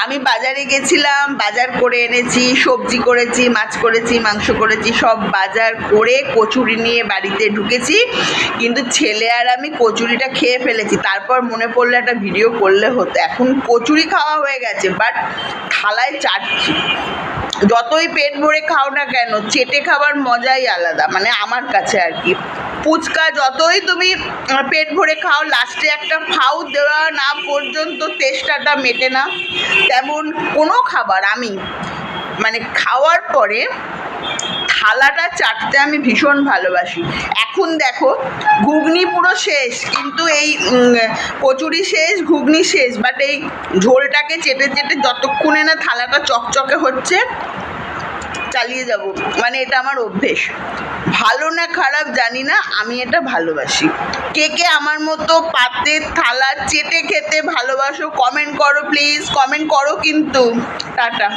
আমি বাজারে গেছিলাম, বাজার করে এনেছি, সবজি করেছি, মাছ করেছি, মাংস করেছি, সব বাজার করে কচুরি নিয়ে বাড়িতে ঢুকেছি। কিন্তু ছেলে আর আমি কচুরিটা খেয়ে ফেলেছি। তারপর মনে পড়লো একটা ভিডিও করলে হতো। এখন কচুরি খাওয়া হয়ে গেছে, বাট থালায় চাটছি। যতই পেট ভরে খাও না কেন, চেটে খাবার মজাই আলাদা, মানে আমার কাছে আর কি। ফুচকা যতই তুমি পেট ভরে খাও, লাস্টে একটা ফাউ দেওয়া না পর্যন্ত তেষ্টাটা মেটে না। তেমন কোনো খাবার আমি মানে খাওয়ার পরে থালাটা চাটতে আমি ভীষণ ভালোবাসি। এখন দেখো ঘুগনি পুরো শেষ, কিন্তু এই কচুরি শেষ, ঘুগনি শেষ, বাট এই ঝোলটাকে চেটে চেটে যতক্ষণে না থালাটা চকচকে হচ্ছে চালিয়ে যাব, মানে এটা আমার অভ্যেস। ভালো না খারাপ জানি না, আমি এটা ভালোবাসি। কে কে আমার মতো পাতের থালা চেটে খেতে ভালোবাসো কমেন্ট করো প্লিজ, কমেন্ট করো কিন্তু। টাটা।